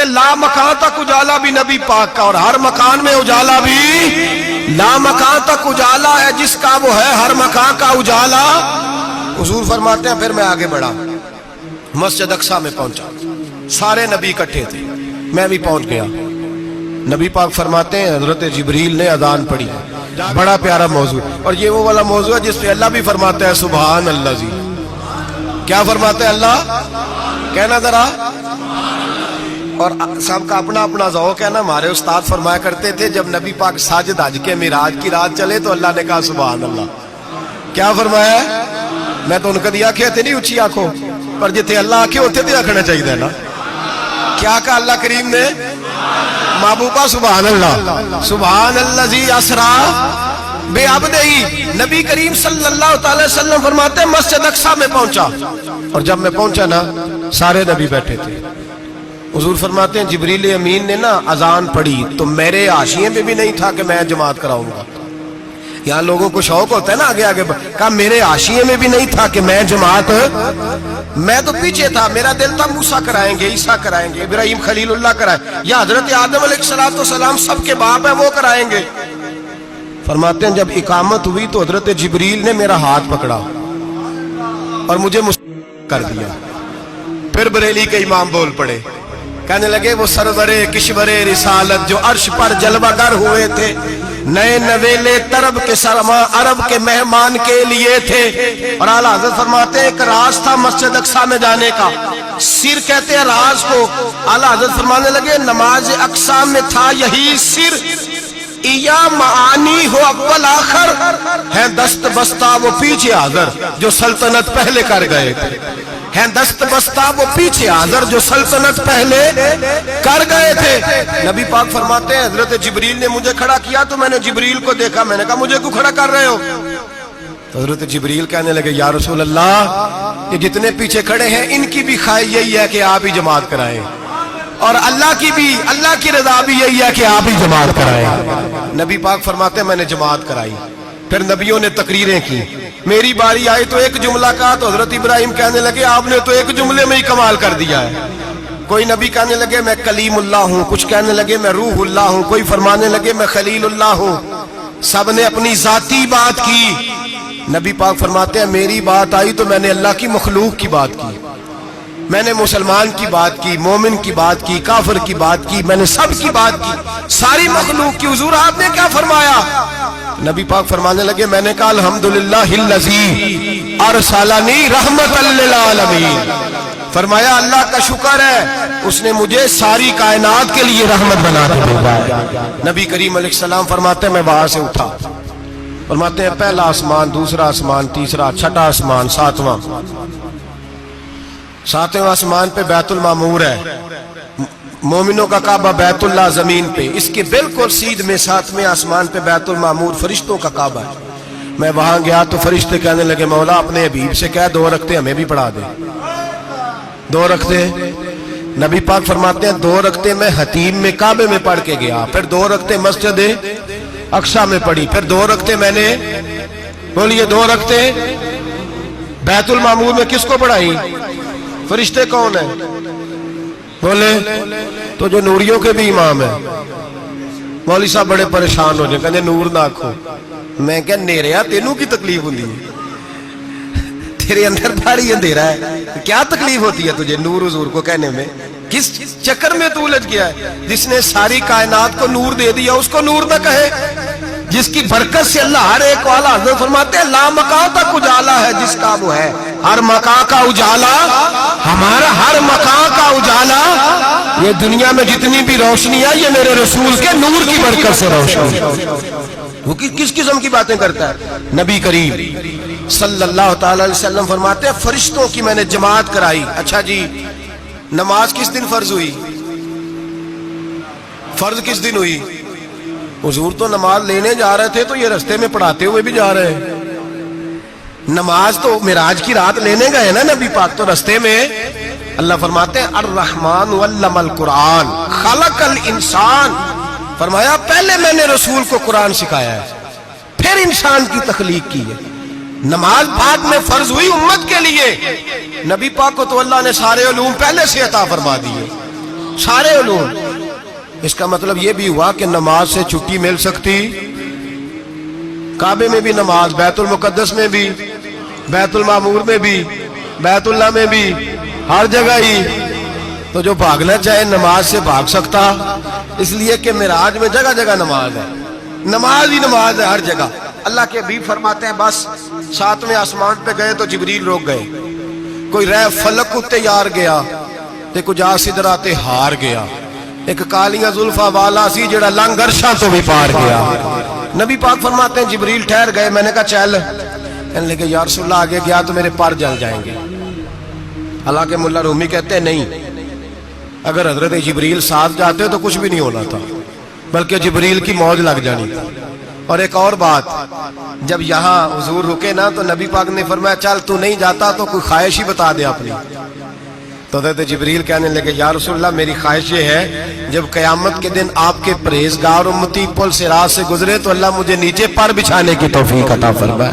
لا مکان تک اجالا بھی نبی پاک کا، اور ہر مکان میں اجالا بھی لا مکان تک اجالا ہے جس کا وہ ہے ہر مکان کا اجالا۔ حضور فرماتے ہیں پھر میں آگے بڑھا، مسجد اقصی میں پہنچا، سارے نبی اکٹھے تھے، میں بھی پہنچ گیا۔ نبی پاک فرماتے ہیں حضرت جبریل نے اذان پڑھی، بڑا پیارا موضوع، اور یہ وہ والا موضوع ہے جس پہ اللہ بھی فرماتا ہے سبحان اللہ جی۔ کیا فرماتے ہیں اللہ؟ کہنا ذرا، اور سب کا اپنا اپنا ذوق ہے نا۔ ہمارے استاد فرمایا کرتے تھے جب نبی پاک ساجد حج کے معراج کی رات چلے تو اللہ نے کہا سبحان اللہ۔ کیا فرمایا؟ میں تو ان کا دیا آنکھیں تھے نہیں اچھی آنکھوں پر جتنے اللہ آنکھیں ہوتے تھے رکھنا چاہیے نا۔ کیا کہا اللہ کریم نے؟ محبوبہ سبحان اللہ، سبحان الذی اسرا بے عبدہی۔ نبی کریم صلی اللہ تعالی وسلم فرماتے ہیں مسجد اقصی میں پہنچا، اور جب میں پہنچا نا سارے نبی بیٹھے تھے۔ حضور فرماتے ہیں جبریل امین نے نا اذان پڑھی تو میرے حاشیے میں بھی نہیں تھا کہ میں جماعت کراؤں گا۔ یہاں لوگوں کو شوق ہوتا ہے نا آگے آگے، کہا میرے حاشیے میں بھی نہیں تھا کہ میں جماعت، میں تو پیچھے تھا، میرا دل تھا موسیٰ کرائیں گے، عیسیٰ کرائیں گے، ابراہیم خلیل اللہ کرائیں، یا حضرت آدم علیہ السلام سب کے باپ ہیں وہ کرائیں گے۔ فرماتے ہیں جب اقامت ہوئی تو حضرت جبریل نے میرا ہاتھ پکڑا اور مجھے کر دیا۔ پھر بریلی کے امام بول پڑے، کہنے لگے وہ سرور کشور رسالت جو عرش پر جلوہ گر ہوئے تھے، نئے نویلے طرب کے سرما عرب کے مہمان کے لیے تھے۔ اور اعلیٰ حضرت فرماتے ہیں ایک راز تھا مسجد اقصی میں جانے کا، سر کہتے ہیں راز کو۔ اعلیٰ حضرت فرمانے لگے نماز اقصی میں تھا یہی سر، یا معانی ہو اول آخر ہے دست بستہ وہ پیچھے حاضر جو سلطنت پہلے کر گئے تھے، ہے دست بستہ وہ پیچھے حاضر جو سلطنت پہلے کر گئے تھے۔ نبی پاک فرماتے ہیں حضرت جبریل نے مجھے کھڑا کیا تو میں نے جبریل کو دیکھا، میں نے کہا مجھے کیوں کھڑا کر رہے ہو؟ تو حضرت جبریل کہنے لگے یا رسول اللہ یہ جتنے پیچھے کھڑے ہیں ان کی بھی خواہش یہی ہے کہ آپ ہی جماعت کرائیں، اور اللہ کی بھی، اللہ کی رضا بھی یہی ہے کہ آپ ہی جماعت کرائیں۔ نبی پاک فرماتے ہیں میں نے جماعت کرائی، پھر نبیوں نے تقریریں کی، میری باری آئی تو ایک جملہ کہا تو حضرت ابراہیم کہنے لگے آپ نے تو ایک جملے میں ہی کمال کر دیا ہے۔ کوئی نبی کہنے لگے میں کلیم اللہ ہوں، کچھ کہنے لگے میں روح اللہ ہوں، کوئی فرمانے لگے میں خلیل اللہ ہوں، سب نے اپنی ذاتی بات کی۔ نبی پاک فرماتے ہیں میری بات آئی تو میں نے اللہ کی مخلوق کی بات کی، میں نے مسلمان کی بات کی، مومن کی بات کی، کافر کی بات کی، میں نے سب کی بات کی، ساری مخلوق کی۔ حضور آپ نے کیا فرمایا؟ نبی پاک فرمانے لگے میں نے کہا الحمدللہ الذی ارسلنی رحمت للعالمین، فرمایا اللہ کا شکر ہے اس نے مجھے ساری کائنات کے لیے رحمت بنا کے بھیجا ہے۔ نبی کریم علیہ السلام فرماتے ہیں میں وہاں سے اٹھا، فرماتے ہیں پہلا آسمان، دوسرا آسمان، تیسرا، چھٹا آسمان، ساتواں آسمان پہ بیت المعمور ہے، مومنوں کا کعبہ بیت اللہ زمین پہ، اس کے بالکل سیدھ میں ساتویں آسمان پہ بیت المعمور فرشتوں کا کعبہ ہے۔ میں وہاں گیا تو فرشتے کہنے لگے مولا اپنے حبیب سے کہہ 2 رکعتیں ہمیں بھی پڑھا دے۔ 2 رکعتیں، نبی پاک فرماتے ہیں 2 رکعتیں میں حتیم میں کعبے میں پڑھ کے گیا، پھر 2 رکعتیں مسجد اقصی میں پڑھی، پھر 2 رکعتیں میں نے، بولیے 2 رکعتیں بیت المعمور میں کس کو پڑھائی؟ فرشتے کون ہیں؟ بولے تو جو نوریوں کے بھی امام ہیں۔ مولوی صاحب بڑے پریشان ہو جائے، کہنے نور نہ آکھو۔ میں کہ نیریا تینوں کی تکلیف ہوتی ہے، تیرے اندر بھاری اندھیرا ہے، کیا تکلیف ہوتی ہے تجھے نور حضور کو کہنے میں؟ کس چکر میں تو الجھ گیا ہے؟ جس نے ساری کائنات کو نور دے دیا اس کو نور نہ کہے، جس کی برکت سے اللہ ہر ایک والا، حضرت فرماتے ہیں لا مکان تک اجالا ہے جس کا وہ ہے ہر مکان کا اجالا، ہمارا ہر مکان کا اجالا، یہ دنیا میں جتنی بھی روشنی ہے یہ میرے رسول کے نور کی برکت سے روشنی۔ وہ کس قسم کی باتیں کرتا ہے؟ نبی کریم صلی اللہ تعالی علیہ وسلم فرماتے ہیں فرشتوں کی میں نے جماعت کرائی۔ اچھا جی نماز کس دن فرض ہوئی؟ فرض کس دن ہوئی؟ حضور تو نماز لینے جا رہے تھے تو یہ رستے میں پڑھاتے ہوئے بھی جا رہے ہیں۔ نماز تو معراج کی رات لینے گئے نا نبی پاک، تو رستے میں اللہ فرماتے ہیں الرحمن علم القرآن خلق الانسان، فرمایا پہلے میں نے رسول کو قرآن سکھایا ہے پھر انسان کی تخلیق کی ہے۔ نماز بعد میں فرض ہوئی امت کے لیے، نبی پاک کو تو اللہ نے سارے علوم پہلے سے عطا فرما دیے، سارے علوم. اس کا مطلب یہ بھی ہوا کہ نماز سے چھٹی مل سکتی، کعبے میں بھی نماز، بیت المقدس میں بھی، بیت المعمور میں بھی، بیت اللہ میں بھی، ہر جگہ ہی. تو جو بھاگنا چاہے نماز سے بھاگ سکتا، اس لیے کہ معراج میں جگہ جگہ نماز ہے، نماز ہی نماز ہے ہر جگہ. اللہ کے حبیب فرماتے ہیں بس 7ویں آسمان پہ گئے تو جبریل روک گئے. کوئی رہ فلک اتے یار گیا تے کچھ سدرا تے ہار گیا. ایک کالیاں زلفا والا سی جڑا لنگ عرشاں تو بھی پار گیا. نبی پاک فرماتے ہیں جبریل ٹھہر گئے. میں نے کہا چل، کہنے لگے یا رسول اللہ آگے گیا تو میرے پر جل جائیں گے. حالانکہ ملا رومی کہتے ہیں نہیں، اگر حضرت جبریل ساتھ جاتے تو کچھ بھی نہیں ہونا تھا، بلکہ جبریل کی موج لگ جانی تھی. اور ایک اور بات، جب یہاں حضور رکے نا تو نبی پاک نے فرمایا چل تو نہیں جاتا تو کوئی خواہش ہی بتا دے اپنی. تو حضرت جبریل کہنے لگے یا رسول اللہ میری خواہش یہ ہے جب قیامت کے دن آپ کے پرہیزگار امتی پل صراط سے گزرے تو اللہ مجھے نیچے پر بچھانے کی توفیق عطا فرمائے.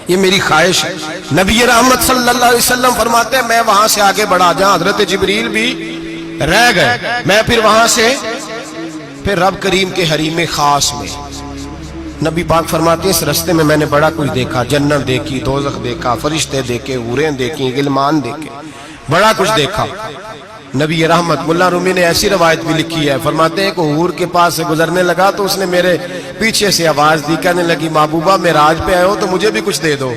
یہ میری خواہش ہے. نبی رحمت صلی اللہ علیہ وسلم فرماتے ہیں میں وہاں سے آگے بڑھا جہاں حضرت جبریل بھی رہ گئے، میں پھر وہاں سے پھر رب کریم کے حریم خاص میں. نبی پاک فرماتے ہیں اس رستے میں میں نے بڑا کچھ دیکھا، جنت دیکھی، دوزخ دیکھا، فرشتے دیکھے، حوریں دیکھی، غلمان دیکھے، بڑا کچھ دیکھا. نبی رحمت ملا رومی نے ایسی روایت بھی لکھی ہے، فرماتے ہیں کہ حور کے پاس سے گزرنے لگا تو اس نے میرے پیچھے سے آواز دی، کہنے لگی محبوبہ معراج پہ آئے ہو تو مجھے بھی کچھ دے دو،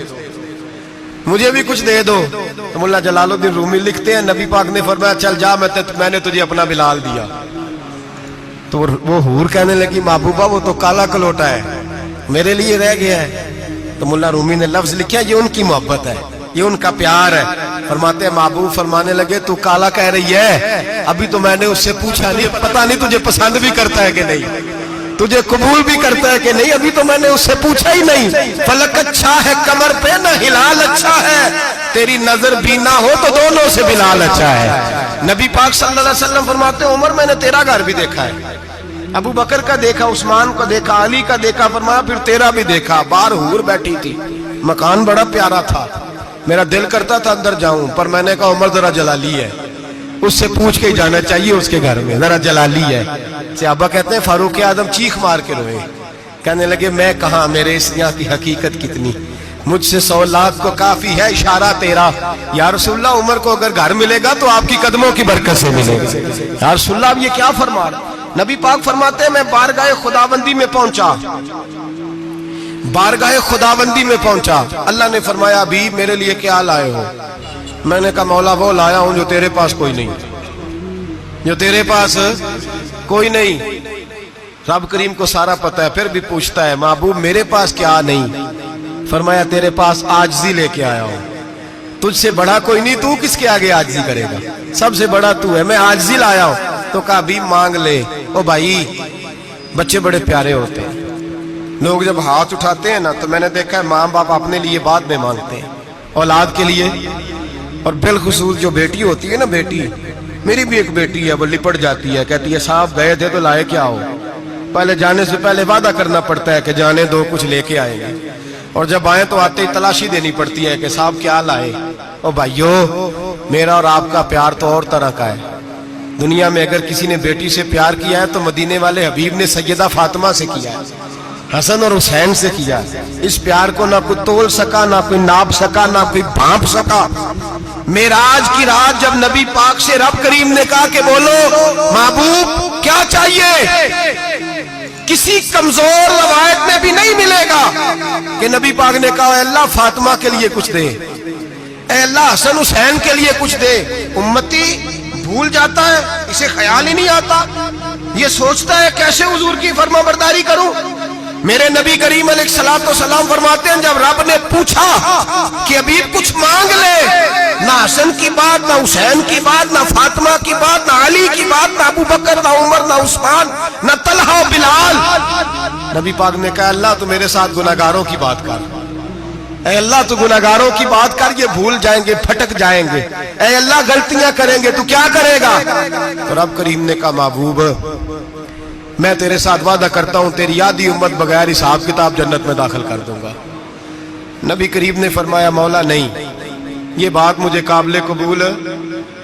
مجھے بھی کچھ دے دو. تو ملا جلال الدین رومی لکھتے ہیں نبی پاک نے فرمایا چل جا میں نے تجھے اپنا بلال دیا. تو وہ حور کہنے لگی محبوبہ وہ تو کالا کلوٹا ہے، میرے لیے رہ گیا ہے. تو ملا رومی نے لفظ لکھا یہ ان کی محبت ہے، یہ ان کا پیار ہے. فرماتے ہیں محبوب فرمانے لگے تو کالا کہہ رہی ہے، ابھی تو میں نے اس سے پوچھا نہیں، پتہ نہیں تجھے پسند بھی کرتا ہے کہ نہیں، تجھے قبول بھی کرتا ہے کہ نہیں، ابھی تو میں نے اس سے پوچھا ہی نہیں. فلک اچھا ہے کمر پہ نہ ہلال اچھا ہے، تیری نظر بھی نہ ہو تو دونوں سے بلال اچھا ہے. نبی پاک صلی اللہ علیہ وسلم فرماتے ہیں عمر میں نے تیرا گھر بھی دیکھا ہے، ابو بکر کا دیکھا، عثمان کا دیکھا، علی کا دیکھا، فرمایا پھر تیرا بھی دیکھا. باہر حور بیٹھی تھی، مکان بڑا پیارا تھا، میرا دل کرتا تھا اندر جاؤں، پر میں نے کہا عمر ذرا جلالی ہے، اس سے پوچھ کے ہی جانا چاہیے اس کے گھر میں، ذرا جلالی ہے. صحابہ کہتے ہیں فاروق اعظم چیخ مار کے روئے، کہنے لگے میں کہاں، میرے اس یہاں کی حقیقت کتنی، مجھ سے 100 لاکھ کو کافی ہے اشارہ تیرا. یا رسول اللہ عمر کو اگر گھر ملے گا تو آپ کی قدموں کی برکت سے ملے گا. یا رسول اللہ اب یہ کیا فرما رہا. نبی پاک فرماتے ہیں میں بارگاہ خداوندی میں پہنچا، بارگاہ خداوندی میں پہنچا. اللہ نے فرمایا ابھی میرے لیے کیا لائے ہو؟ میں نے کہا مولا وہ لایا ہوں جو تیرے پاس کوئی نہیں، جو تیرے پاس کوئی نہیں. رب کریم کو سارا پتہ ہے، پھر بھی پوچھتا ہے محبوب میرے پاس کیا نہیں؟ فرمایا تیرے پاس عاجزی لے کے آیا ہوں، تجھ سے بڑا کوئی نہیں، تو کس کے آگے عاجزی کرے گا، سب سے بڑا تو ہے، میں عاجزی لایا ہوں. تو کہا بھی مانگ لے. او بھائی بچے بڑے پیارے ہوتے ہیں، لوگ جب ہاتھ اٹھاتے ہیں نا تو میں نے دیکھا ہے ماں باپ اپنے لیے بعد میں مانگتے ہیں، اولاد کے لیے. اور بالخصوص جو بیٹی ہوتی ہے نا، بیٹی میری بھی ایک بیٹی ہے، وہ لپٹ جاتی ہے، کہتی ہے صاحب گئے تھے تو لائے کیا ہو. پہلے جانے سے پہلے وعدہ کرنا پڑتا ہے کہ جانے دو کچھ لے کے آئیں گے، اور جب آئیں تو آتے ہی تلاشی دینی پڑتی ہے کہ صاحب کیا لائے. او بھائیو میرا اور آپ کا پیار تو اور طرح کا ہے. دنیا میں اگر کسی نے بیٹی سے پیار کیا ہے تو مدینے والے حبیب نے سیدہ فاطمہ سے کیا ہے، حسن اور حسین سے کیا. اس پیار کو نہ کوئی تول سکا، نہ کوئی ناپ سکا، نہ کوئی بھانپ سکا. معراج کی رات جب نبی پاک سے رب کریم نے کہا کہ بولو محبوب کیا چاہیے، کسی کمزور روایت میں بھی نہیں ملے گا کہ نبی پاک نے کہا اے اللہ فاطمہ کے لیے کچھ دے، اے اللہ حسن حسین کے لیے کچھ دے. امتی بھول جاتا ہے، اسے خیال ہی نہیں آتا، یہ سوچتا ہے کیسے حضور کی فرما برداری کروں. میرے نبی کریم علیہ الصلوۃ والسلام فرماتے ہیں جب رب نے پوچھا کہ ابھی کچھ مانگ لے، نہ حسن کی بات، نہ حسین کی بات، نہ فاطمہ کی بات، نہ علی کی بات، نہ ابو بکر، نہ عمر، نہ عثمان، نہ طلحہ و بلال. نبی پاک نے کہا اللہ تو میرے ساتھ گناہگاروں کی بات کر، اے اللہ تو گناہگاروں کی بات کر، یہ بھول جائیں گے، پھٹک جائیں گے، اے اللہ غلطیاں کریں گے تو کیا کرے گا. تو رب کریم نے کہا محبوب میں تیرے ساتھ وعدہ کرتا ہوں تیری آدھی امت بغیر حساب کتاب جنت میں داخل کر دوں گا. نبی کریم نے فرمایا مولا نہیں، یہ بات مجھے قابل قبول،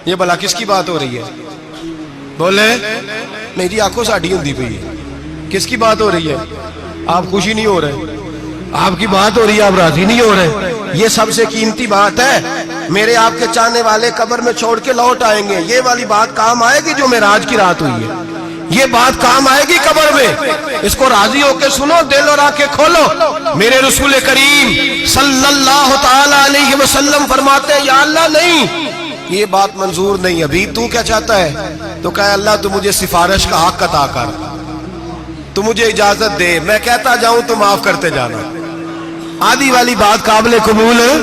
یہ بھلا کس کی بات ہو رہی ہے، بولے نہیں جی آنکھوں ساڑھی ہوندی پئی ہے. کس کی بات ہو رہی ہے؟ آپ خوشی نہیں ہو رہے, آپ کی بات ہو رہی ہے, آپ راضی نہیں ہو رہے. یہ سب سے قیمتی بات ہے. میرے آپ کے چاہنے والے قبر میں چھوڑ کے لوٹ آئیں گے. یہ والی بات کام آئے گی جو معراج کی رات ہوئی ہے. یہ بات کام آئے گی قبر میں. اس کو راضی ہو کے سنو, دل اور آنکھیں کھولو. میرے رسول کریم صلی اللہ تعالی علیہ وسلم فرماتے ہیں یا اللہ نہیں, یہ بات منظور نہیں. ابھی تو کیا چاہتا ہے؟ تو کہا اللہ تو مجھے سفارش کا حق عطا کر, تو مجھے اجازت دے, میں کہتا جاؤں تو معاف کرتے جانا. آدھی والی بات قابل قبول ہے.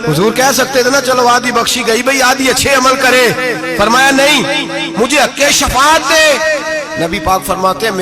حضور کہہ سکتے تھے نا چلو آدھی بخشی گئی بھئی, آدھی اچھے عمل کرے. فرمایا نہیں, مجھے حق شفاعت دے. نبی پاک فرماتے ہیں